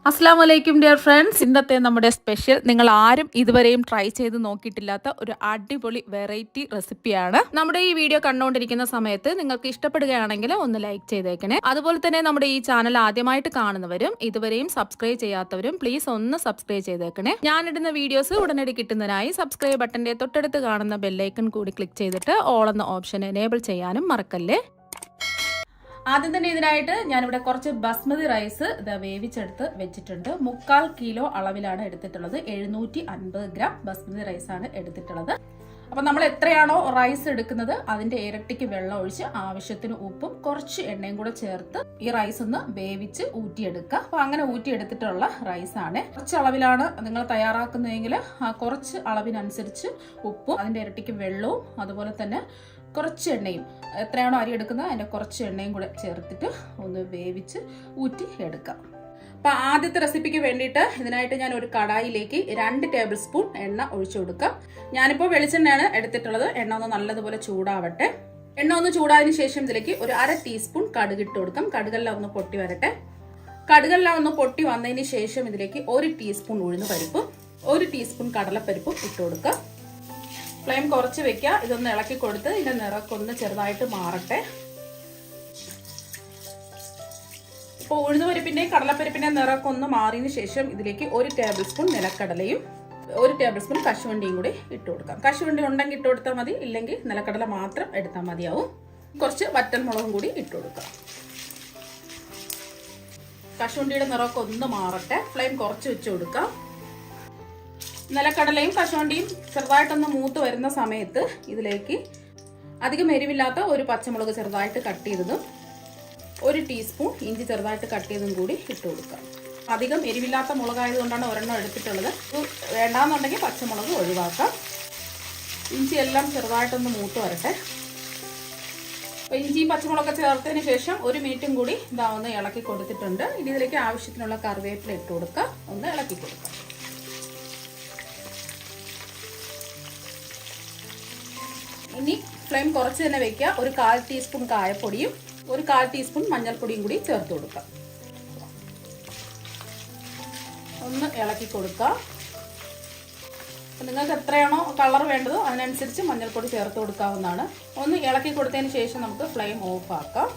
അസ്സലാമലൈക്കും dear friends. ഇന്നത്തെ നമ്മുടെ സ്പെഷ്യൽ നിങ്ങൾ ആരും ഇതുവരെയും ട്രൈ ചെയ്ത് നോക്കിയിട്ടില്ലാത്ത ഒരു അടിപൊളി വെറൈറ്റി റെസിപ്പിയാണ്. നമ്മുടെ ഈ വീഡിയോ കണ്ടുകൊണ്ടിരിക്കുന്ന സമയത്ത് നിങ്ങൾക്ക് ഇഷ്ടപ്പെടുകയാണെങ്കിൽ ഒന്ന് ലൈക്ക് ചെയ്തേക്കണേ. അതുപോലെ തന്നെ നമ്മുടെ ഈ ചാനൽ ആദ്യമായിട്ട് കാണുന്നവരും ഇതുവരെയും സബ്സ്ക്രൈബ് ചെയ്യാത്തവരും പ്ലീസ് ഒന്ന് സബ്സ്ക്രൈബ് ചെയ്തേക്കണേ. ഞാനിടുന്ന വീഡിയോസ് ഉടനടി കിട്ടുന്നതിനായി സബ്സ്ക്രൈബ് ബട്ടന്റെ തൊട്ടടുത്ത് കാണുന്ന ബെല്ലൈക്കൺ കൂടി ക്ലിക്ക് ചെയ്തിട്ട് ഓൾ എന്ന ഓപ്ഷൻ എനേബിൾ ചെയ്യാനും മറക്കല്ലേ. ആദ്യം തന്നെ ഇതിനായിട്ട് ഞാനിവിടെ കുറച്ച് ബസ്മതി റൈസ് വേവിച്ചെടുത്ത് വെച്ചിട്ടുണ്ട്. 3/4 കിലോ അളവിലാണ് എടുത്തിട്ടുള്ളത്. 750 ഗ്രാം ബസ്മതി റൈസാണ് എടുത്തിട്ടുള്ളത്. അപ്പൊ നമ്മൾ എത്രയാണോ റൈസ് എടുക്കുന്നത് അതിന്റെ ഇരട്ടിക്ക് വെള്ളം ഒഴിച്ച് ആവശ്യത്തിന് ഉപ്പും കുറച്ച് എണ്ണയും കൂടെ ചേർത്ത് ഈ റൈസ് ഒന്ന് വേവിച്ച് ഊറ്റിയെടുക്കുക. അപ്പൊ അങ്ങനെ ഊറ്റിയെടുത്തിട്ടുള്ള റൈസാണ്. കുറച്ച് അളവിലാണ് നിങ്ങൾ തയ്യാറാക്കുന്നതെങ്കിൽ കുറച്ച് അളവിനനുസരിച്ച് ഉപ്പും അതിന്റെ ഇരട്ടിക്ക് വെള്ളവും അതുപോലെ തന്നെ കുറച്ച് എണ്ണയും, എത്രയാണോ അരി എടുക്കുന്നത് അതിന്റെ കുറച്ച് എണ്ണയും കൂടെ ചേർത്തിട്ട് ഒന്ന് വേവിച്ച് ഊറ്റി എടുക്കാം. അപ്പൊ ആദ്യത്തെ റെസിപ്പിക്ക് വേണ്ടിയിട്ട് ഇതിനായിട്ട് ഞാൻ ഒരു കടായിലേക്ക് 2 ടേബിൾ സ്പൂൺ എണ്ണ ഒഴിച്ചു കൊടുക്കാം. ഞാനിപ്പോൾ വെളിച്ചെണ്ണയാണ് എടുത്തിട്ടുള്ളത്. എണ്ണ ഒന്ന് നല്ലതുപോലെ ചൂടാവട്ടെ. എണ്ണ ഒന്ന് ചൂടായതിനു ശേഷം ഇതിലേക്ക് ഒരു 1/2 ടീസ്പൂൺ കടുക് ഇട്ട് കൊടുക്കാം. കടുകെല്ലാം ഒന്ന് പൊട്ടി വരട്ടെ. കടുകെല്ലാം ഒന്ന് പൊട്ടി വന്നതിന് ശേഷം ഇതിലേക്ക് 1 ടീസ്പൂൺ ഉഴുന്ന് പരിപ്പും 1 ടീസ്പൂൺ കടലപ്പരിപ്പും ഇട്ട് കൊടുക്കാം. ഫ്ലെയിം കുറച്ച് വെക്കുക. ഇതൊന്ന് ഇളക്കി കൊടുത്ത് ഇതിന്റെ നിറമൊക്കെ ഒന്ന് ചെറുതായിട്ട് മാറട്ടെ. ഇപ്പോൾ ഉഴുന്നുപരിപ്പിന്റെയും കടലപ്പരിപ്പിന്റെയും നിറമൊക്കെ ഒന്ന് മാറിയതിനു ശേഷം ഇതിലേക്ക് 1 ടേബിൾ സ്പൂൺ നിലക്കടലയും 1 ടേബിൾ സ്പൂൺ കശുവണ്ടിയും കൂടി ഇട്ട് കൊടുക്കാം. കശുവണ്ടി ഉണ്ടെങ്കിൽ ഇട്ട് കൊടുത്താൽ മതി, ഇല്ലെങ്കിൽ നിലക്കടല മാത്രം എടുത്താൽ മതിയാവും. കുറച്ച് വറ്റൽമുളകും കൂടി ഇട്ട് കൊടുക്കാം. കശുവണ്ടിയുടെ നിറമൊക്കെ ഒന്ന് മാറട്ടെ. ഫ്ലെയിം കുറച്ച് വെച്ച് കൊടുക്കാം. നിലക്കടലയും കശുവണ്ടിയും ചെറുതായിട്ടൊന്ന് മൂത്ത് വരുന്ന സമയത്ത് ഇതിലേക്ക് അധികം എരിവില്ലാത്ത ഒരു പച്ചമുളക് ചെറുതായിട്ട് കട്ട് ചെയ്തതും 1 ടീസ്പൂൺ ഇഞ്ചി ചെറുതായിട്ട് കട്ട് ചെയ്തതും കൂടി ഇട്ട് കൊടുക്കാം. അധികം എരിവില്ലാത്ത മുളകായതുകൊണ്ടാണ് ഒരെണ്ണം എടുത്തിട്ടുള്ളത്. വേണ്ടാന്നുണ്ടെങ്കിൽ പച്ചമുളക് ഒഴിവാക്കാം. ഇഞ്ചി എല്ലാം ചെറുതായിട്ടൊന്ന് മൂത്ത് വരട്ടെ. ഇഞ്ചിയും പച്ചമുളകൊക്കെ ചേർത്തതിന് ശേഷം 1 മിനിറ്റും കൂടി ഒന്ന് ഇളക്കി കൊടുത്തിട്ടുണ്ട്. ഇനി ഇതിലേക്ക് ആവശ്യത്തിനുള്ള കറിവേപ്പില ഇട്ട് കൊടുക്കുക. ഒന്ന് ഇളക്കി കൊടുക്കാം. ഇനി ഫ്ലെയിം കുറച്ച് തന്നെ വെക്കുക. ഒരു 1/4 ടീസ്പൂൺ കായപ്പൊടിയും 1/4 ടീസ്പൂൺ മഞ്ഞൾപ്പൊടിയും കൂടി ചേർത്ത് കൊടുക്കാം. ഒന്ന് ഇളക്കി കൊടുക്കുക. നിങ്ങൾക്ക് എത്രയാണോ കളർ വേണ്ടതോ അതിനനുസരിച്ച് മഞ്ഞൾപ്പൊടി ചേർത്ത് കൊടുക്കാവുന്നതാണ്. ഒന്ന് ഇളക്കി കൊടുത്തതിന് ശേഷം നമുക്ക് ഫ്ലെയിം ഓഫ് ആക്കാം.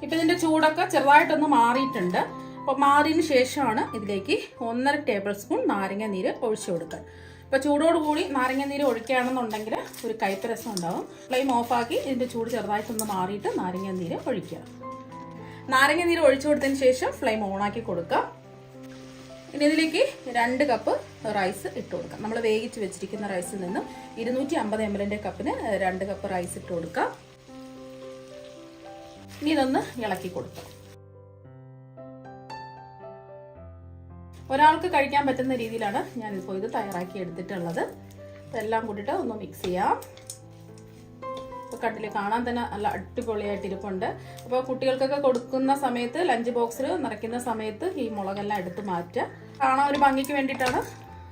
ഇപ്പം ഇതിന്റെ ചൂടൊക്കെ ചെറുതായിട്ടൊന്ന് മാറിയിട്ടുണ്ട്. അപ്പോൾ മാറിയതിന് ശേഷമാണ് ഇതിലേക്ക് 1.5 ടേബിൾ സ്പൂൺ നാരങ്ങ നീര് ഒഴിച്ചു കൊടുക്കാൻ. ഇപ്പോൾ ചൂടോടുകൂടി നാരങ്ങ നീര് ഒഴിക്കുകയാണെന്നുണ്ടെങ്കിൽ ഒരു കയ്പ്പ് രസം ഉണ്ടാവും. ഫ്ലെയിം ഓഫാക്കി ഇതിൻ്റെ ചൂട് ചെറുതായിട്ടൊന്ന് മാറിയിട്ട് നാരങ്ങ നീര് ഒഴിക്കുക. നാരങ്ങ നീര് ഒഴിച്ചു കൊടുത്തതിന് ശേഷം ഫ്ലെയിം ഓണാക്കി കൊടുക്കുക. ഇനി ഇതിലേക്ക് 2 കപ്പ് റൈസ് ഇട്ട് കൊടുക്കാം. നമ്മൾ വേവിച്ച് വെച്ചിരിക്കുന്ന റൈസിൽ നിന്ന് 250 ml കപ്പിന് 2 കപ്പ് റൈസ് ഇട്ട് കൊടുക്കുക. ഇനി ഇതൊന്ന് ഇളക്കി കൊടുക്കാം. ഒരാൾക്ക് കഴിക്കാൻ പറ്റുന്ന രീതിയിലാണ് ഞാനിപ്പോൾ ഇത് തയ്യാറാക്കി എടുത്തിട്ടുള്ളത്. ഇതെല്ലാം കൂടിയിട്ട് ഒന്ന് മിക്സ് ചെയ്യാം. ഇപ്പോൾ കണ്ടിൽ കാണാൻ തന്നെ നല്ല അടിപൊളിയായിട്ട് ഇരിപ്പുണ്ട്. അപ്പോൾ കുട്ടികൾക്കൊക്കെ കൊടുക്കുന്ന സമയത്ത് ലഞ്ച് ബോക്സിൽ നിറയ്ക്കുന്ന സമയത്ത് ഈ മുളകെല്ലാം എടുത്ത് മാറ്റുക. കാണാൻ ഒരു ഭംഗിക്ക് വേണ്ടിയിട്ടാണ്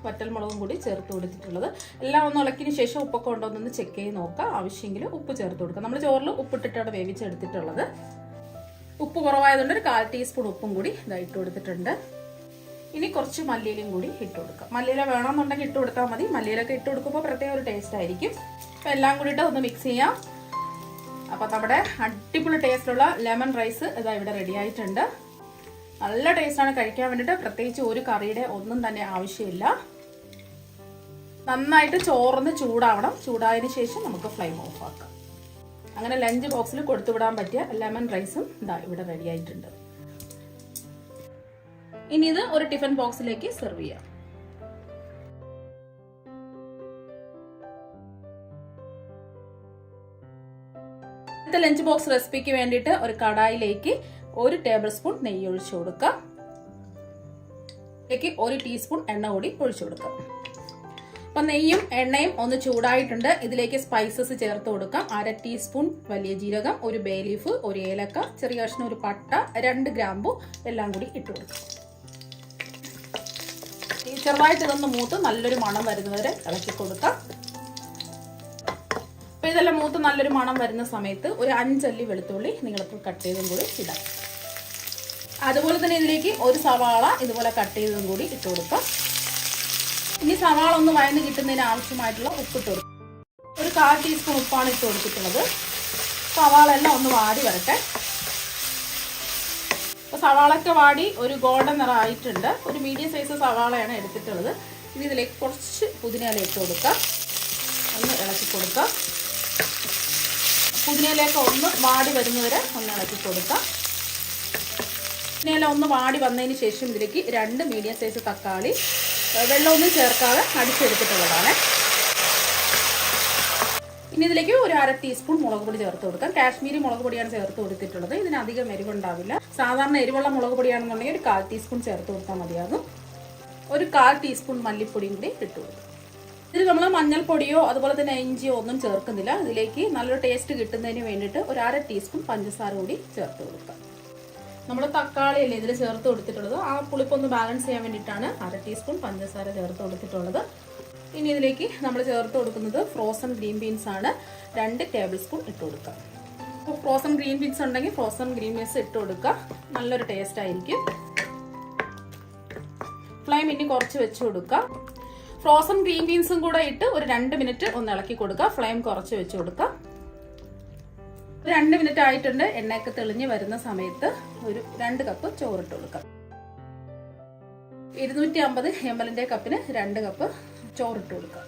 വറ്റൽമുളകും കൂടി ചേർത്ത് കൊടുത്തിട്ടുള്ളത്. എല്ലാം ഒന്ന് ഇളക്കിന് ശേഷം ഉപ്പൊക്കെ ഉണ്ടോ എന്നൊന്ന് ചെക്ക് ചെയ്ത് നോക്കുക. ആവശ്യമെങ്കിൽ ഉപ്പ് ചേർത്ത് കൊടുക്കുക. നമ്മൾ ചോറിൽ ഉപ്പിട്ടിട്ടാണ് വേവിച്ചെടുത്തിട്ടുള്ളത്. ഉപ്പ് കുറവായതുകൊണ്ട് ഒരു 1/4 ടീസ്പൂൺ ഉപ്പും കൂടി ഇതായിട്ട് കൊടുത്തിട്ടുണ്ട്. ഇനി കുറച്ച് മല്ലിയിലയും കൂടി ഇട്ട് കൊടുക്കാം. മല്ലിയില വേണമെന്നുണ്ടെങ്കിൽ ഇട്ട് കൊടുത്താൽ മതി. മല്ലിയിലൊക്കെ ഇട്ട് കൊടുക്കുമ്പോൾ പ്രത്യേക ഒരു ടേസ്റ്റ് ആയിരിക്കും. അപ്പം എല്ലാം കൂടിയിട്ട് ഒന്ന് മിക്സ് ചെയ്യാം. അപ്പം നമ്മുടെ അടിപൊളി ടേസ്റ്റുള്ള ലെമൺ റൈസ് ഇതാ ഇവിടെ റെഡി ആയിട്ടുണ്ട്. നല്ല ടേസ്റ്റാണ് കഴിക്കാൻ വേണ്ടിയിട്ട്. പ്രത്യേകിച്ച് ഒരു കറിയുടെ ഒന്നും തന്നെ ആവശ്യമില്ല. നന്നായിട്ട് ചോറൊന്ന് ചൂടാവണം. ചൂടായതിനു ശേഷം നമുക്ക് ഫ്ലെയിം ഓഫ് ആക്കാം. അങ്ങനെ ലഞ്ച് ബോക്സിൽ കൊടുത്തുവിടാൻ പറ്റിയ ലെമൺ റൈസും ഇതാ ഇവിടെ റെഡി ആയിട്ടുണ്ട്. ഇനി ഇത് ഒരു ടിഫിൻ ബോക്സിലേക്ക് സെർവ് ചെയ്യാം. അടുത്ത ലഞ്ച് ബോക്സ് റെസിപ്പിക്ക് വേണ്ടിയിട്ട് ഒരു കടായിലേക്ക് 1 ടേബിൾ സ്പൂൺ നെയ്യ് ഒഴിച്ചു കൊടുക്കാം. ഇതിലേക്ക് 1 ടീസ്പൂൺ എണ്ണ കൂടി ഒഴിച്ചു കൊടുക്കാം. അപ്പൊ നെയ്യും എണ്ണയും ഒന്ന് ചൂടായിട്ടുണ്ട്. ഇതിലേക്ക് സ്പൈസസ് ചേർത്ത് കൊടുക്കാം. 1/2 ടീസ്പൂൺ വലിയ ജീരകം, 1 ബേ ലീഫ്, 1 ഏലക്ക, ചെറിയ കഷ്ണം 1 പട്ട, 2 ഗ്രാമ്പു എല്ലാം കൂടി ഇട്ട് കൊടുക്കാം. ചെറുതായിട്ട് ഇതൊന്ന് മൂത്ത് നല്ലൊരു മണം വരുന്നവരെ ഇളക്കി കൊടുക്കാം. അപ്പൊ ഇതെല്ലാം മൂത്ത് നല്ലൊരു മണം വരുന്ന സമയത്ത് ഒരു 5 അല്ലി വെളുത്തുള്ളി നീളത്തിൽ കട്ട് ചെയ്തും കൂടി ഇടാം. അതുപോലെ തന്നെ ഇതിലേക്ക് ഒരു സവാള ഇതുപോലെ കട്ട് ചെയ്തതും കൂടി ഇട്ട് കൊടുക്കാം. ഇനി സവാള ഒന്ന് വഴന്ന് കിട്ടുന്നതിന് ആവശ്യമായിട്ടുള്ള ഉപ്പിട്ട് കൊടുക്കും. ഒരു 1/4 ടീസ്പൂൺ ഉപ്പാണ് ഇട്ട് കൊടുത്തിട്ടുള്ളത്. സവാള എല്ലാം ഒന്ന് വാടി വരട്ടെ. അപ്പോൾ സവാളയൊക്കെ വാടി ഒരു ഗോൾഡൻ നിറം ആയിട്ടുണ്ട്. ഒരു മീഡിയം സൈസ് സവാളയാണ് എടുത്തിട്ടുള്ളത്. ഇനി ഇതിലേക്ക് കുറച്ച് പുതിനയില ഇട്ട് കൊടുക്കാം. ഒന്ന് ഇളക്കി കൊടുക്കാം. പുതിനയിലേക്ക് ഒന്ന് വാടി വരുന്നവരെ ഒന്ന് ഇളക്കി കൊടുക്കാം. പുതിനയില ഒന്ന് വാടി വന്നതിന് ശേഷം ഇതിലേക്ക് 2 മീഡിയം സൈസ് തക്കാളി വെള്ളമൊന്നും ചേർക്കാതെ അടിച്ചെടുത്തിട്ടുള്ളതാണ്. ഇനി ഇതിലേക്ക് ഒരു 1/2 ടീസ്പൂൺ മുളക് പൊടി ചേർത്ത് കൊടുക്കാം. കാശ്മീരി മുളക് പൊടിയാണ് ചേർത്ത് കൊടുത്തിട്ടുള്ളത്. ഇതിന് അധികം എരിവുണ്ടാവില്ല. സാധാരണ എരിവുള്ള മുളക് പൊടിയാണെന്നുണ്ടെങ്കിൽ ഒരു 1/4 ടീസ്പൂൺ ചേർത്ത് കൊടുത്താൽ മതിയാകും. ഒരു 1/4 ടീസ്പൂൺ മല്ലിപ്പൊടിയും കൂടി ഇട്ട് കൊടുക്കും. ഇതിൽ നമ്മൾ മഞ്ഞൾപ്പൊടിയോ അതുപോലെ തന്നെ ഇഞ്ചിയോ ഒന്നും ചേർക്കുന്നില്ല. ഇതിലേക്ക് നല്ലൊരു ടേസ്റ്റ് കിട്ടുന്നതിന് വേണ്ടിയിട്ട് ഒരു 1/2 ടീസ്പൂൺ പഞ്ചസാര കൂടി ചേർത്ത് കൊടുക്കാം. നമ്മൾ തക്കാളി അല്ലേ ഇതിൽ ചേർത്ത് കൊടുത്തിട്ടുള്ളത്. ആ പുളിപ്പൊന്ന് ബാലൻസ് ചെയ്യാൻ വേണ്ടിയിട്ടാണ് 1/2 ടീസ്പൂൺ പഞ്ചസാര ചേർത്ത് കൊടുത്തിട്ടുള്ളത്. ഇനി ഇതിലേക്ക് നമ്മൾ ചേർത്ത് കൊടുക്കുന്നത് ഫ്രോസൺ ഗ്രീൻ ബീൻസ് ആണ്. 2 ടേബിൾ സ്പൂൺ ഇട്ട് കൊടുക്കാം. അപ്പോൾ ഫ്രോസൺ ഗ്രീൻ ബീൻസ് ഉണ്ടെങ്കിൽ ഫ്രോസൺ ഗ്രീൻ ബീൻസ് ഇട്ട് കൊടുക്കുക. നല്ലൊരു ടേസ്റ്റ് ആയിരിക്കും. ഫ്ലെയിം ഇനി കുറച്ച് വെച്ച് കൊടുക്കുക. ഫ്രോസൺ ഗ്രീൻ ബീൻസും കൂടെ ഇട്ട് ഒരു 2 മിനിറ്റ് ഒന്ന് ഇളക്കി കൊടുക്കുക. ഫ്ലെയിം കുറച്ച് വെച്ച് കൊടുക്കുക. 2 മിനിറ്റ് ആയിട്ടുണ്ട്. എണ്ണയൊക്കെ തെളിഞ്ഞ് വരുന്ന സമയത്ത് ഒരു 2 കപ്പ് ചോറിട്ട് കൊടുക്കാം. 250 ml കപ്പിന് 2 കപ്പ് ചോറിട്ട് കൊടുക്കാം.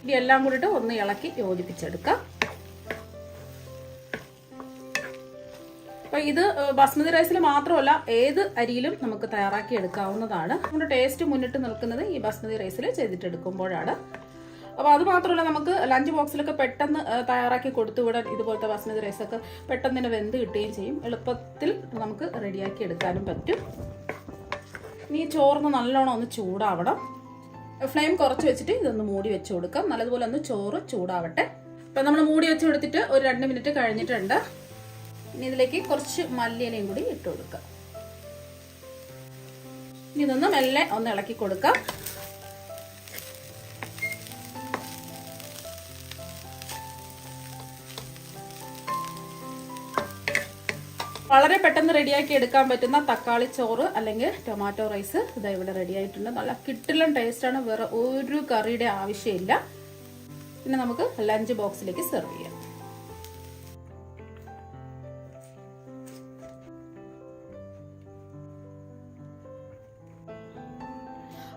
ഇനി എല്ലാം കൂടിയിട്ട് ഒന്ന് ഇളക്കി യോജിപ്പിച്ചെടുക്കാം. അപ്പോൾ ഇത് ബസ്മതി റൈസിൽ മാത്രമല്ല ഏത് അരിയിലും നമുക്ക് തയ്യാറാക്കി എടുക്കാവുന്നതാണ്. നമ്മുടെ ടേസ്റ്റ് മുന്നിട്ട് നിൽക്കുന്നത് ഈ ബസ്മതി റൈസിൽ ചെയ്തിട്ടെടുക്കുമ്പോഴാണ്. അപ്പോൾ അത് മാത്രമല്ല നമുക്ക് ലഞ്ച് ബോക്സിലൊക്കെ പെട്ടെന്ന് തയ്യാറാക്കി കൊടുത്തുവിടാൻ ഇതുപോലത്തെ ബസ്മതി റൈസൊക്കെ പെട്ടെന്ന് തന്നെ വെന്ത് കിട്ടുകയും ചെയ്യും. എളുപ്പത്തിൽ നമുക്ക് റെഡിയാക്കി എടുക്കാനും പറ്റും. ഇനി ചോറിന് നല്ലോണം ഒന്ന് ചൂടാവണം. ഫ്ലെയിം കുറച്ച് വെച്ചിട്ട് ഇതൊന്ന് മൂടി വെച്ച് കൊടുക്കാം. നല്ലതുപോലെ ഒന്ന് ചോറ് ചൂടാവട്ടെ. അപ്പം നമ്മൾ മൂടി വെച്ച് കൊടുത്തിട്ട് ഒരു 2 മിനിറ്റ് കഴിഞ്ഞിട്ടുണ്ട്. ഇനി ഇതിലേക്ക് കുറച്ച് മല്ലിയിലയും കൂടി ഇട്ട് കൊടുക്കാം. ഇനി ഇതൊന്ന് മെല്ലെ ഒന്ന് ഇളക്കി കൊടുക്കാം. വളരെ പെട്ടെന്ന് റെഡിയാക്കി എടുക്കാൻ പറ്റുന്ന തക്കാളി ചോറ് അല്ലെങ്കിൽ ടൊമാറ്റോ റൈസ് ഇതാ ഇവിടെ റെഡി ആയിട്ടുണ്ട്. നല്ല കിട്ടില്ല ടേസ്റ്റാണ്. വേറെ ഒരു കറിയുടെ ആവശ്യമില്ല. പിന്നെ നമുക്ക് ലഞ്ച് ബോക്സിലേക്ക് സെർവ് ചെയ്യാം.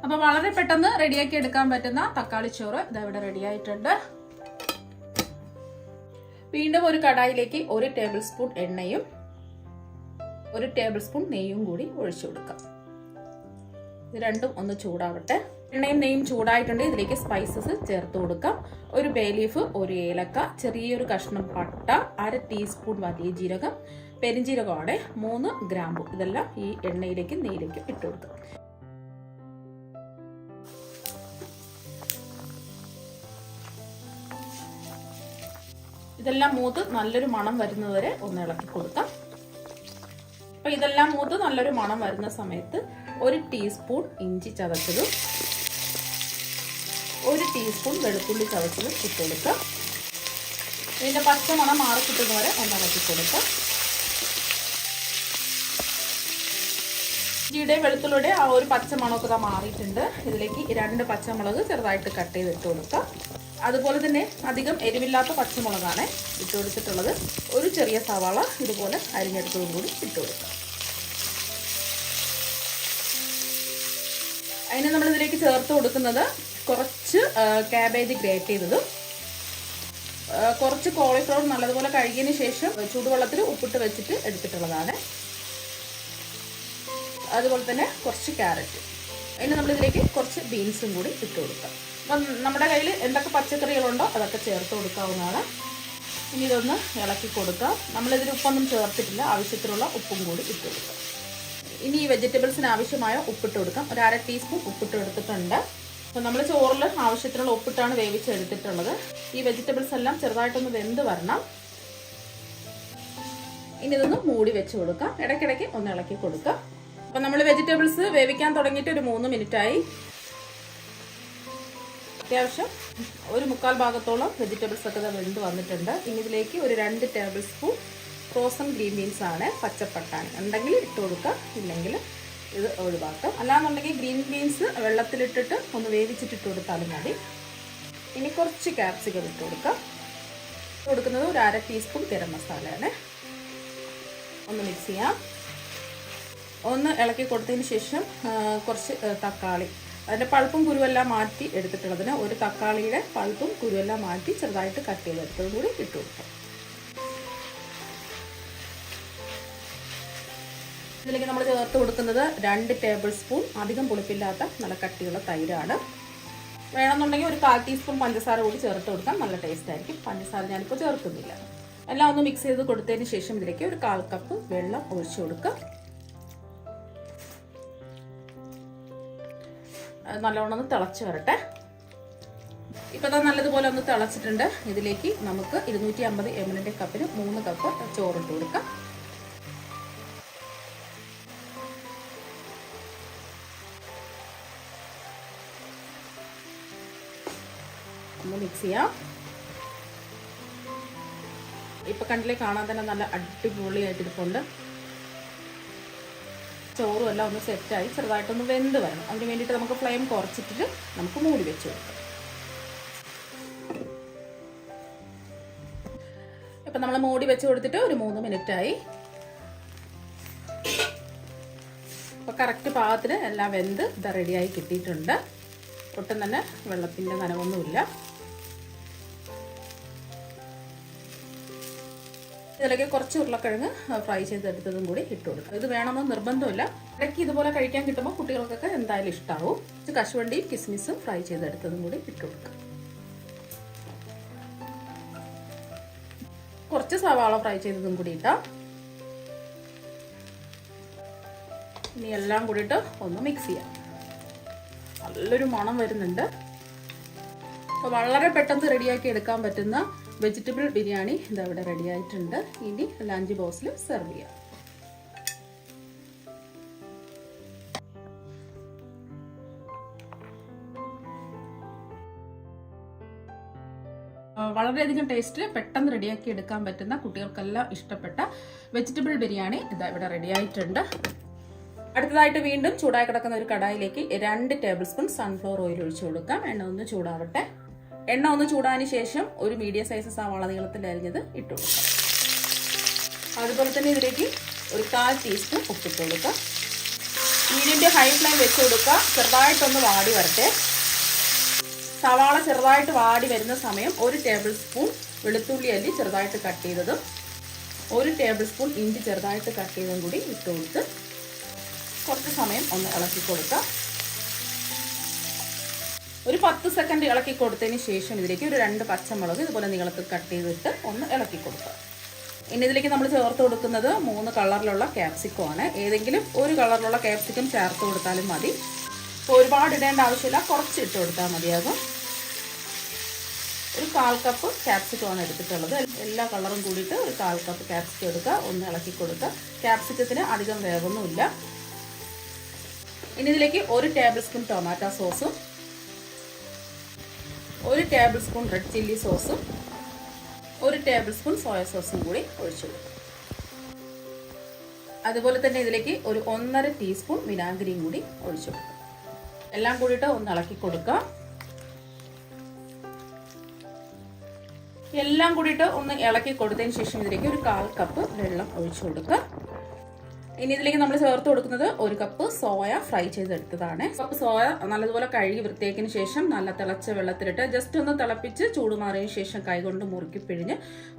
അപ്പൊ വളരെ പെട്ടെന്ന് റെഡിയാക്കി എടുക്കാൻ പറ്റുന്ന തക്കാളി ചോറ് ഇതാ ഇവിടെ റെഡി ആയിട്ടുണ്ട്. വീണ്ടും ഒരു കടായിലേക്ക് 1 ടേബിൾ സ്പൂൺ എണ്ണയും 1 ടേബിൾ സ്പൂൺ നെയ്യും കൂടി ഒഴിച്ചു കൊടുക്കാം. ഇത് രണ്ടും ഒന്ന് ചൂടാവട്ടെ. എണ്ണയും നെയ്യും ചൂടായിട്ടുണ്ട്. ഇതിലേക്ക് സ്പൈസസ് ചേർത്ത് കൊടുക്കാം. ഒരു ബേ ലീഫ്, 1 ഏലക്ക, ചെറിയൊരു കഷ്ണം പട്ട, 1/2 ടീസ്പൂൺ വലിയ ജീരകം, പെരിഞ്ജീരകമാണ്, 3 ഗ്രാമ്പു. ഇതെല്ലാം ഈ എണ്ണയിലേക്കും നെയ്യിലേക്കും ഇട്ട് കൊടുക്കാം. ഇതെല്ലാം മൂത്ത് നല്ലൊരു മണം വരുന്നതുവരെ ഒന്ന് ഇളക്കി കൊടുക്കാം. അപ്പൊ ഇതെല്ലാം മൂത്ത് നല്ലൊരു മണം വരുന്ന സമയത്ത് 1 ടീസ്പൂൺ ഇഞ്ചി ചതച്ചതും 1 ടീസ്പൂൺ വെളുത്തുള്ളി ചതച്ചതും ഇട്ട് കൊടുക്കാം. ഇതിന്റെ പച്ചമണം മാറി കിട്ടുന്നവരെ ഒന്ന് ഇളക്കി കൊടുക്കാം. ഇഞ്ചിയുടെ വെളുത്തുള്ളിയുടെ ആ ഒരു പച്ചമണമൊക്കെ മാറിയിട്ടുണ്ട്. ഇതിലേക്ക് 2 പച്ചമുളക് ചെറുതായിട്ട് കട്ട് ചെയ്തിട്ട് കൊടുക്കാം. അതുപോലെ തന്നെ അധികം എരിവില്ലാത്ത പച്ചമുളകാണ് ഇട്ട് കൊടുത്തിട്ടുള്ളത്. ഒരു ചെറിയ സവാള ഇതുപോലെ അരിഞ്ഞെടുത്തതും കൂടി ഇട്ട് കൊടുക്കാം. അതിന് നമ്മൾ ഇതിലേക്ക് ചേർത്ത് കൊടുക്കുന്നത് കുറച്ച് കാബേജ് ഗ്രേറ്റ് ചെയ്തതും കുറച്ച് കോളിഫ്ലവർ നല്ലതുപോലെ കഴുകിയതിന് ശേഷം ചൂടുവെള്ളത്തിൽ ഉപ്പിട്ട് വെച്ചിട്ട് എടുത്തിട്ടുള്ളതാണ്. അതുപോലെ തന്നെ കുറച്ച് ക്യാരറ്റ്. അതിന് നമ്മളിതിലേക്ക് കുറച്ച് ബീൻസും കൂടി ഇട്ട് കൊടുക്കാം. അപ്പം നമ്മുടെ കയ്യിൽ എന്തൊക്കെ പച്ചക്കറികളുണ്ടോ അതൊക്കെ ചേർത്ത് കൊടുക്കാവുന്നതാണ്. ഇനി ഇതൊന്ന് ഇളക്കി കൊടുക്കാം. നമ്മളിതിൽ ഉപ്പൊന്നും ചേർത്തിട്ടില്ല. ആവശ്യത്തിനുള്ള ഉപ്പും കൂടി ഇട്ട് കൊടുക്കാം. ഇനി ഈ വെജിറ്റബിൾസിന് ആവശ്യമായ ഉപ്പിട്ട് കൊടുക്കാം. ഒരു 1/2 ടീസ്പൂൺ ഉപ്പിട്ട് എടുത്തിട്ടുണ്ട്. അപ്പോൾ നമ്മൾ ചോറിൽ ആവശ്യത്തിനുള്ള ഉപ്പിട്ടാണ് വേവിച്ചെടുത്തിട്ടുള്ളത്. ഈ വെജിറ്റബിൾസ് എല്ലാം ചെറുതായിട്ടൊന്ന് വെന്ത് വരണം. ഇനി ഇതൊന്ന് മൂടി വെച്ച് കൊടുക്കാം. ഇടയ്ക്കിടയ്ക്ക് ഒന്ന് ഇളക്കി കൊടുക്കാം. അപ്പം നമ്മൾ വെജിറ്റബിൾസ് വേവിക്കാൻ തുടങ്ങിയിട്ട് ഒരു 3 മിനിറ്റായി. അത്യാവശ്യം ഒരു 3/4 ഭാഗത്തോളം വെജിറ്റബിൾസ് ഒക്കെ വെന്ത് വന്നിട്ടുണ്ട്. ഇനി ഇതിലേക്ക് ഒരു 2 table spoon frozen green beans ആണ്, പച്ചപ്പട്ടാണി ഉണ്ടെങ്കിൽ ഇട്ട് കൊടുക്കുക, ഇല്ലെങ്കിൽ ഇത് ഒഴിവാക്കാം. അല്ലാന്നുണ്ടെങ്കിൽ ഗ്രീൻ ബീൻസ് വെള്ളത്തിലിട്ടിട്ട് ഒന്ന് വേവിച്ചിട്ട് ഇട്ട് കൊടുത്താലും മതി. ഇനി കുറച്ച് ക്യാപ്സിക്കം ഇട്ട് കൊടുക്കാം. കൊടുക്കുന്നത് ഒരു 1/2 ടീസ്പൂൺ ഗരം മസാലയാണ്. ഒന്ന് മിക്സ് ചെയ്യാം. ഒന്ന് ഇളക്കി കൊടുത്തതിന് ശേഷം കുറച്ച് തക്കാളി, അതിൻ്റെ പൾപ്പും കുരുവെല്ലാം മാറ്റി എടുത്തിട്ടുള്ളതിന് ഒരു തക്കാളിയുടെ പൾപ്പും കുരുവെല്ലാം മാറ്റി ചെറുതായിട്ട് കട്ട് ചെയ്തെടുത്തതും കൂടി ഇട്ട് കൊടുക്കാം. ഇതിലേക്ക് നമ്മൾ ചേർത്ത് കൊടുക്കുന്നത് 2 ടേബിൾ സ്പൂൺ അധികം പുളിപ്പില്ലാത്ത നല്ല കട്ടിയുള്ള തൈരാണ്. വേണമെന്നുണ്ടെങ്കിൽ ഒരു 1/4 ടീസ്പൂൺ പഞ്ചസാര കൂടി ചേർത്ത് കൊടുക്കാം, നല്ല ടേസ്റ്റ് ആയിരിക്കും. പഞ്ചസാര ഞാനിപ്പോൾ ചേർക്കുന്നില്ല. എല്ലാം ഒന്ന് മിക്സ് ചെയ്ത് കൊടുത്തതിന് ശേഷം ഇതിലേക്ക് ഒരു 1/4 കപ്പ് വെള്ളം ഒഴിച്ചു കൊടുക്കുക. നല്ലോണം ഒന്ന് തിളച്ച് വരട്ടെ. ഇപ്പം തന്നെ നല്ലതുപോലെ ഒന്ന് തിളച്ചിട്ടുണ്ട്. ഇതിലേക്ക് നമുക്ക് 250 ml കപ്പിന് 3 കപ്പ് ചോറിട്ട് കൊടുക്കാം. ഒന്ന് മിക്സ് ചെയ്യാം. ഇപ്പം കണ്ടില്ലേ, കാണാൻ തന്നെ നല്ല അടിപൊളിയായിട്ട് ഇരിപ്പുണ്ട്. ചോറും എല്ലാം ഒന്ന് സെറ്റായി ചെറുതായിട്ടൊന്ന് വെന്ത് വരണം. അതിന് വേണ്ടിയിട്ട് നമുക്ക് ഫ്ലെയിം കുറച്ചിട്ട് നമുക്ക് മൂടി വെച്ച് കൊടുക്കാം. ഇപ്പം നമ്മൾ മൂടി വെച്ച് കൊടുത്തിട്ട് ഒരു 3 മിനിറ്റായി. അപ്പോൾ കറക്റ്റ് പാകത്തിന് എല്ലാം വെന്ത് ഇത് റെഡിയായി കിട്ടിയിട്ടുണ്ട്. ഒട്ടും തന്നെ വെള്ളത്തിൻ്റെ നനവൊന്നുമില്ല. ഇതിലേക്ക് കുറച്ച് ഉരുളക്കിഴങ്ങ് ഫ്രൈ ചെയ്തെടുത്തതും കൂടി ഇട്ട് കൊടുക്കുക. ഇത് വേണമെന്ന് നിർബന്ധമില്ല. ഇടയ്ക്ക് ഇതുപോലെ കഴിക്കാൻ കിട്ടുമ്പോൾ കുട്ടികൾക്കൊക്കെ എന്തായാലും ഇഷ്ടമാവും. കുറച്ച് കശുവണ്ടിയും കിസ്മിസും ഫ്രൈ ചെയ്തെടുത്തതും കൂടി ഇട്ട് കൊടുക്കുക. കുറച്ച് സവാള ഫ്രൈ ചെയ്തതും കൂടി ഇട്ടാം. ഇനി എല്ലാം കൂടിയിട്ട് ഒന്ന് മിക്സ് ചെയ്യാം. നല്ലൊരു മണം വരുന്നുണ്ട്. അപ്പോൾ വളരെ പെട്ടെന്ന് റെഡിയാക്കി എടുക്കാൻ പറ്റുന്ന വെജിറ്റബിൾ ബിരിയാണി ഇതവിടെ റെഡി ആയിട്ടുണ്ട്. ഇനി ലഞ്ച് ബോക്സിൽ സെർവ് ചെയ്യാം. വളരെയധികം ടേസ്റ്റ്, പെട്ടെന്ന് റെഡിയാക്കി എടുക്കാൻ പറ്റുന്ന കുട്ടികൾക്കെല്ലാം ഇഷ്ടപ്പെട്ട വെജിറ്റബിൾ ബിരിയാണി ഇതാ ഇവിടെ റെഡി ആയിട്ടുണ്ട്. അടുത്തതായിട്ട് വീണ്ടും ചൂടായി കിടക്കുന്ന ഒരു കടായിലേക്ക് 2 ടേബിൾ സ്പൂൺ സൺഫ്ലവർ ഓയിൽ ഒഴിച്ചു കൊടുക്കാം. എണ്ണ ഒന്ന് ചൂടാവട്ടെ. എണ്ണ ഒന്ന് ചൂടാതിന് ശേഷം ഒരു മീഡിയം സൈസ് സവാള നീളത്തിൽ അരിഞ്ഞത് ഇട്ട് കൊടുക്കാം. അതുപോലെ തന്നെ ഇതിലേക്ക് ഒരു 1/4 ടീസ്പൂൺ ഉപ്പിട്ട് കൊടുക്കാം. മീഡിയം ടു ഹൈ ഫ്ലെയിം വെച്ച് കൊടുക്കുക. ചെറുതായിട്ടൊന്ന് വാടി വരട്ടെ. സവാള ചെറുതായിട്ട് വാടി വരുന്ന സമയം 1 ടേബിൾ സ്പൂൺ വെളുത്തുള്ളി അല്ലി ചെറുതായിട്ട് കട്ട് ചെയ്തതും 1 ടേബിൾ സ്പൂൺ ഇഞ്ചി ചെറുതായിട്ട് കട്ട് ചെയ്തതും കൂടി ഇട്ട് കൊടുത്ത് കുറച്ച് സമയം ഒന്ന് ഇളക്കി കൊടുക്കുക. ഒരു 10 സെക്കൻഡ് ഇളക്കി കൊടുത്തതിന് ശേഷം ഇതിലേക്ക് ഒരു 2 പച്ചമുളക് ഇതുപോലെ നീളത്തിൽ കട്ട് ചെയ്തിട്ട് ഒന്ന് ഇളക്കി കൊടുക്കുക. ഇനി ഇതിലേക്ക് നമ്മൾ ചേർത്ത് കൊടുക്കുന്നത് 3 കളറിലുള്ള ക്യാപ്സിക്കം ആണ്. ഏതെങ്കിലും ഒരു കളറിലുള്ള ക്യാപ്സിക്കം ചേർത്ത് കൊടുത്താലും മതി. അപ്പോൾ ഒരുപാട് ഇടേണ്ട ആവശ്യമില്ല, കുറച്ച് ഇട്ട് കൊടുത്താൽ മതിയാകും. ഒരു 1/4 കപ്പ് ക്യാപ്സിക്കം ആണ് എടുത്തിട്ടുള്ളത്. എല്ലാ കളറും കൂടിയിട്ട് ഒരു 1/4 കപ്പ് ക്യാപ്സിക്കം എടുക്കുക, ഒന്ന് ഇളക്കി കൊടുക്കുക. ക്യാപ്സിക്കത്തിന് അധികം വേവൊന്നുമില്ല. ഇനി ഇതിലേക്ക് 1 ടേബിൾ സ്പൂൺ ടൊമാറ്റോ സോസും 1 ടേബിൾ സ്പൂൺ റെഡ് ചില്ലി സോസും 1 ടേബിൾ സ്പൂൺ സോയ സോസും കൂടി ഒഴിച്ചു കൊടുക്കുക. അതുപോലെ തന്നെ ഇതിലേക്ക് ഒരു 1.5 ടീസ്പൂൺ വിനാഗിരിയും കൂടി ഒഴിച്ചു കൊടുക്കുക. എല്ലാം കൂടിയിട്ട് ഒന്ന് ഇളക്കി കൊടുക്കുക. എല്ലാം കൂടിയിട്ട് ഒന്ന് ഇളക്കി കൊടുത്തതിന് ശേഷം ഇതിലേക്ക് ഒരു 1/4 കപ്പ് വെള്ളം ഒഴിച്ചു കൊടുക്കുക. ഇനി ഇതിലേക്ക് നമ്മൾ ചേർത്ത് കൊടുക്കുന്നത് 1 കപ്പ് സോയ ഫ്രൈ ചെയ്തെടുത്തതാണ്. കപ്പ് സോയ നല്ലതുപോലെ കഴുകി വൃത്തിയാക്കിയതിന് ശേഷം നല്ല തിളച്ച വെള്ളത്തിലിട്ട് ജസ്റ്റ് ഒന്ന് തിളപ്പിച്ച് ചൂടുമാറിയതിനു ശേഷം കൈകൊണ്ട് മുറുക്കി പിഴിഞ്ഞ്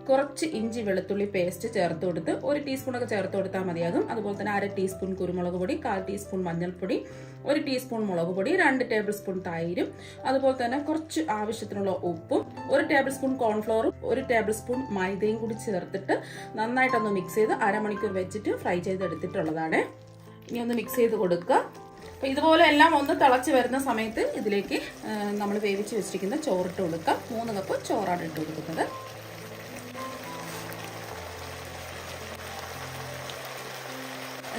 കുറച്ച് ഇഞ്ചി വെളുത്തുള്ളി പേസ്റ്റ് ചേർത്ത് കൊടുത്ത് 1 ടീസ്പൂണൊക്കെ ചേർത്ത് കൊടുത്താൽ മതിയാകും. അതുപോലെ തന്നെ 1/2 ടീസ്പൂൺ കുരുമുളക് പൊടി, 1/4 ടീസ്പൂൺ മഞ്ഞൾപ്പൊടി, 1 ടീസ്പൂൺ മുളക് പൊടി, 2 ടേബിൾ സ്പൂൺ തൈരും, അതുപോലെ തന്നെ കുറച്ച് ആവശ്യത്തിനുള്ള ഉപ്പും, 1 ടേബിൾ സ്പൂൺ കോൺഫ്ലവറും 1 ടേബിൾ സ്പൂൺ മൈദയും കൂടി ചേർത്തിട്ട് നന്നായിട്ടൊന്ന് മിക്സ് ചെയ്ത് അരമണിക്കൂർ വെച്ചിട്ട് ഫ്രൈ ചെയ്തെടുത്തിട്ടുള്ളതാണ്. ഇനി ഒന്ന് മിക്സ് ചെയ്ത് കൊടുക്കുക. അപ്പോൾ ഇതുപോലെ എല്ലാം ഒന്ന് തിളച്ച് വരുന്ന സമയത്ത് ഇതിലേക്ക് നമ്മൾ വേവിച്ച് വെച്ചിരിക്കുന്ന ചോറിട്ട് കൊടുക്കുക. 3 കപ്പ് ചോറാണ് ഇട്ട് കൊടുക്കുന്നത്.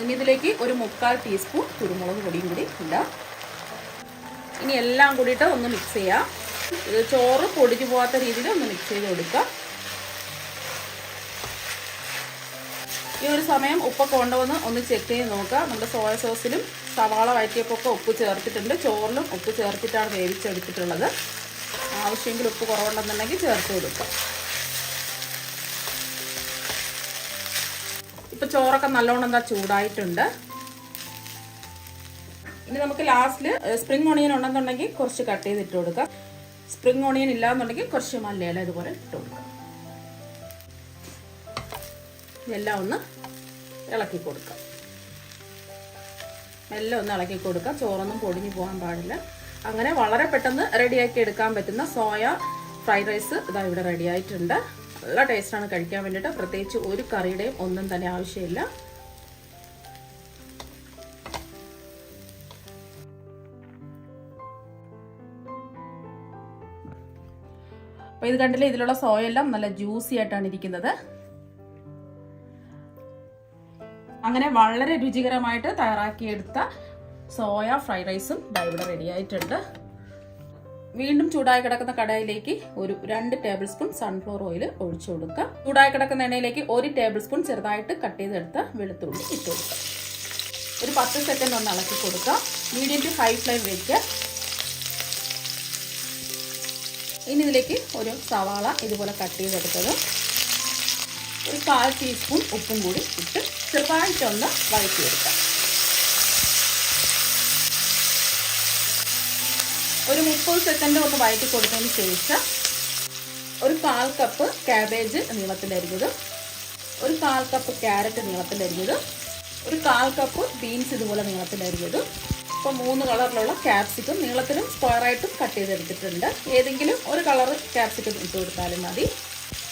ഇനി ഇതിലേക്ക് ഒരു 3/4 ടീസ്പൂൺ കുരുമുളക് പൊടിയും കൂടി ഇടാം. ഇനി എല്ലാം കൂടിയിട്ട് ഒന്ന് മിക്സ് ചെയ്യാം. ചോറ് പൊടിഞ്ഞു പോകാത്ത രീതിയിൽ ഒന്ന് മിക്സ് ചെയ്ത് കൊടുക്കുക. ഈ ഒരു സമയം ഉപ്പൊക്കെ ഉണ്ടോ എന്ന് ഒന്ന് ചെക്ക് ചെയ്ത് നോക്കുക. നമ്മുടെ സോയ സോസിലും സവാള വഴറ്റിയപ്പോൾ ഉപ്പ് ചേർത്തിട്ടുണ്ട്, ചോറിലും ഉപ്പ് ചേർത്തിട്ടാണ് വേവിച്ചെടുത്തിട്ടുള്ളത്. ആവശ്യമെങ്കിൽ ഉപ്പ് കുറവുണ്ടെന്നുണ്ടെങ്കിൽ ചേർത്ത് കൊടുക്കാം. ഇപ്പം ചോറൊക്കെ നല്ലോണം ചൂടായിട്ടുണ്ട്. ഇനി നമുക്ക് ലാസ്റ്റിൽ സ്പ്രിംഗ് ഓണിയൻ ഉണ്ടെന്നുണ്ടെങ്കിൽ കുറച്ച് കട്ട് ചെയ്തിട്ട് കൊടുക്കാം. സ്പ്രിംഗ് ഓണിയൻ ഇല്ലാന്നുണ്ടെങ്കിൽ കുറച്ച് മല്ലിയില ഇതുപോലെ ഇട്ട് കൊടുക്കാം. ഇതെല്ലാം ഒന്ന് ഇളക്കി കൊടുക്കാം. എല്ലാം ഒന്ന് ഇളക്കി കൊടുക്കാം. ചോറൊന്നും പൊടിഞ്ഞു പോകാൻ പാടില്ല. അങ്ങനെ വളരെ പെട്ടെന്ന് റെഡിയാക്കി എടുക്കാൻ പറ്റുന്ന സോയ ഫ്രൈഡ് റൈസ് ഇതാ ഇവിടെ റെഡി ആയിട്ടുണ്ട്. നല്ല ടേസ്റ്റാണ് കഴിക്കാൻ വേണ്ടിയിട്ട്. പ്രത്യേകിച്ച് ഒരു കറിയുടെയും ഒന്നും തന്നെ ആവശ്യമില്ല. അപ്പോൾ ഇത് കണ്ടില്ലേ, ഇതിലുള്ള സോയ എല്ലാം നല്ല ജ്യൂസി ആയിട്ടാണ് ഇരിക്കുന്നത്. അങ്ങനെ വളരെ രുചികരമായിട്ട് തയ്യാറാക്കിയെടുത്ത സോയ ഫ്രൈഡ് റൈസും ഇവിടെ റെഡി ആയിട്ടുണ്ട്. വീണ്ടും ചൂടായി കിടക്കുന്ന കടായിലേക്ക് ഒരു 2 ടേബിൾ സ്പൂൺ സൺഫ്ലവർ ഓയിൽ ഒഴിച്ചു കൊടുക്കുക. ചൂടായി കിടക്കുന്ന എണ്ണയിലേക്ക് 1 ടേബിൾ സ്പൂൺ ചെറുതായിട്ട് കട്ട് ചെയ്തെടുത്ത വെളുത്തുള്ളി ഇട്ട് കൊടുക്കുക. ഒരു 10 സെക്കൻഡ് ഒന്ന് ഇളക്കി കൊടുക്കുക. മീഡിയം ടു ഹൈ ഫ്ലെയിം വയ്ക്കുക. ഇനി ഇതിലേക്ക് ഒരു സവാള ഇതുപോലെ കട്ട് ചെയ്തെടുത്തത്, ഒരു 1/4 ടീസ്പൂൺ ഉപ്പും കൂടി ഇട്ട് ചെറുതായിട്ടൊന്ന് വഴറ്റിയെടുക്കാം. ഒരു 30 സെക്കൻഡ് ഒന്ന് വഴറ്റി കൊടുത്തതിന് ശേഷം ഒരു 1/4 കപ്പ് കാബേജ് നീളത്തിലരിഞ്ഞത്, ഒരു 1/4 കപ്പ് ക്യാരറ്റ് നീളത്തിലരിഞ്ഞത്, ഒരു 1/4 കപ്പ് ബീൻസ് ഇതുപോലെ നീളത്തിലരിഞ്ഞത്. ഇപ്പോൾ 3 കളറിലുള്ള ക്യാപ്സിക്കം നീളത്തിലും സ്ക്വയറായിട്ടും കട്ട് ചെയ്തെടുത്തിട്ടുണ്ട്. ഏതെങ്കിലും ഒരു കളർ ക്യാപ്സിക്കം ഇട്ട് കൊടുത്താലും മതി.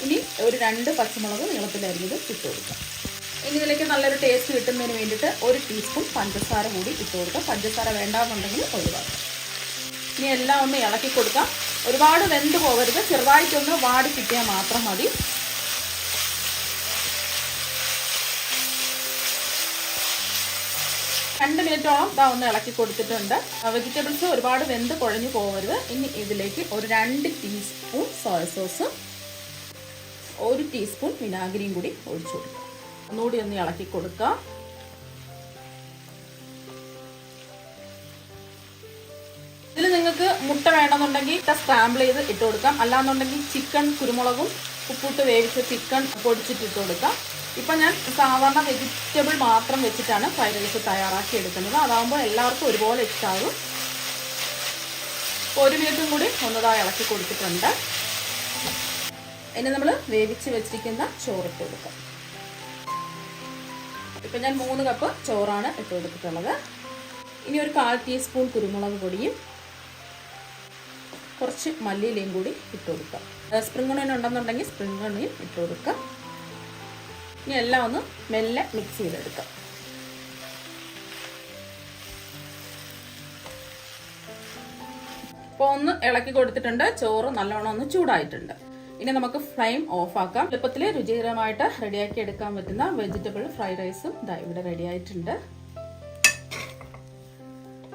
ഇനി ഒരു 2 പച്ചമുളക് നീളത്തിലരിഞ്ഞത് ഇട്ട് കൊടുക്കാം. ഇനി ഇതിലേക്ക് നല്ലൊരു ടേസ്റ്റ് കിട്ടുന്നതിന് വേണ്ടിയിട്ട് 1 ടീസ്പൂൺ പഞ്ചസാര കൂടി ഇട്ട് കൊടുക്കാം. പഞ്ചസാര വേണ്ടാന്നുണ്ടെങ്കിൽ ഒഴിവാക്കാം. ഇനി എല്ലാം ഒന്ന് ഇളക്കി കൊടുക്കാം. ഒരുപാട് വെന്ത് പോകരുത്, ചെറുതായിട്ടൊന്ന് വാടി കിട്ടിയാൽ മാത്രം മതി. രണ്ട് മിനിറ്റോളം ഒന്ന് ഇളക്കി കൊടുത്തിട്ടുണ്ട്. വെജിറ്റബിൾസ് ഒരുപാട് വെന്ത് കുഴഞ്ഞു പോകരുത്. ഇനി ഇതിലേക്ക് ഒരു 2 ടീസ്പൂൺ സോയ സോസും 1 ടീസ്പൂൺ വിനാഗിരിയും കൂടി ഒഴിച്ചു കൊടുക്കുക. ഒന്നുകൂടി ഒന്ന് ഇളക്കി കൊടുക്കുക. ഇതിൽ നിങ്ങൾക്ക് മുട്ട വേണമെന്നുണ്ടെങ്കിൽ സ്ക്രാമ്പിൾ ചെയ്ത് ഇട്ട് കൊടുക്കാം. അല്ലാന്നുണ്ടെങ്കിൽ ചിക്കൻ കുരുമുളകും ഉപ്പിട്ട് വേവിച്ച ചിക്കൻ പൊടിച്ചിട്ട് ഇട്ട് കൊടുക്കാം. ഇപ്പം ഞാൻ സാധാരണ വെജിറ്റബിൾ മാത്രം വെച്ചിട്ടാണ് ഫ്രൈഡ് റൈസ് തയ്യാറാക്കി എടുക്കുന്നത്. അതാകുമ്പോൾ എല്ലാവർക്കും ഒരുപോലെ ഇഷ്ടമാകും. 1 മിനിറ്റും കൂടി ഒന്നതായി ഇളക്കി കൊടുത്തിട്ടുണ്ട്. ഇനി നമ്മൾ വേവിച്ച് വെച്ചിരിക്കുന്ന ചോറിട്ട് കൊടുക്കാം. ഇപ്പം ഞാൻ 3 കപ്പ് ചോറാണ് ഇട്ട് കൊടുത്തിട്ടുള്ളത്. ഇനി ഒരു 1/4 ടീസ്പൂൺ കുരുമുളക് പൊടിയും കുറച്ച് മല്ലിയിലയും കൂടി ഇട്ട് കൊടുക്കാം. സ്പ്രിംഗ് ഓണിയൻ ഉണ്ടെന്നുണ്ടെങ്കിൽ സ്പ്രിംഗ് ഓണിയൻ ഇട്ട് കൊടുക്കാം. ഇനി എല്ലാം ഒന്ന് മെല്ലെ മിക്സ് ചെയ്തെടുക്കാം. ഇപ്പോൾ ഒന്ന് ഇളക്കി കൊടുത്തിട്ടുണ്ട്. ചോറ് നല്ലോണം ഒന്ന് ചൂടായിട്ടുണ്ട്. ഇനി നമുക്ക് ഫ്ലെയിം ഓഫ് ആക്കാം. എളുപ്പത്തിൽ രുചികരമായിട്ട് റെഡിയാക്കി എടുക്കാൻ പറ്റുന്ന വെജിറ്റബിൾ ഫ്രൈഡ് റൈസും ഇവിടെ റെഡി ആയിട്ടുണ്ട്.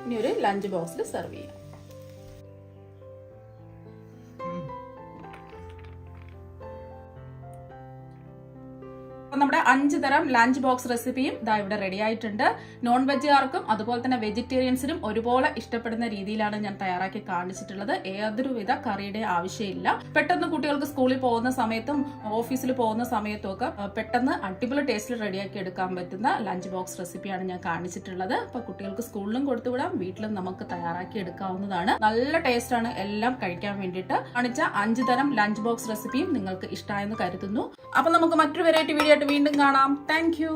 ഇനി ഒരു ലഞ്ച് ബോക്സിൽ സെർവ് ചെയ്യാം. നമ്മുടെ 5 തരം ലഞ്ച് ബോക്സ് റെസിപ്പിയും ഇവിടെ റെഡി ആയിട്ടുണ്ട്. നോൺ വെജുകാർക്കും അതുപോലെ തന്നെ വെജിറ്റേറിയൻസിനും ഒരുപോലെ ഇഷ്ടപ്പെടുന്ന രീതിയിലാണ് ഞാൻ തയ്യാറാക്കി കാണിച്ചിട്ടുള്ളത്. ഏതൊരുവിധ കറിയുടെ ആവശ്യമില്ല. പെട്ടെന്ന് കുട്ടികൾക്ക് സ്കൂളിൽ പോകുന്ന സമയത്തും ഓഫീസിൽ പോകുന്ന സമയത്തും ഒക്കെ പെട്ടെന്ന് അടിപൊളി ടേസ്റ്റിൽ റെഡിയാക്കി എടുക്കാൻ പറ്റുന്ന ലഞ്ച് ബോക്സ് റെസിപ്പിയാണ് ഞാൻ കാണിച്ചിട്ടുള്ളത്. അപ്പൊ കുട്ടികൾക്ക് സ്കൂളിലും കൊടുത്തുവിടാം, വീട്ടിലും നമുക്ക് തയ്യാറാക്കി എടുക്കാവുന്നതാണ്. നല്ല ടേസ്റ്റ് ആണ് എല്ലാം കഴിക്കാൻ വേണ്ടിയിട്ട്. കാണിച്ച 5 തരം ലഞ്ച് ബോക്സ് റെസിപ്പിയും നിങ്ങൾക്ക് ഇഷ്ടമായെന്ന് കരുതുന്നു. അപ്പൊ നമുക്ക് മറ്റൊരു വെറൈറ്റി വീഡിയോ ആയിട്ട് വീണ്ടും കാണാം. Thank you.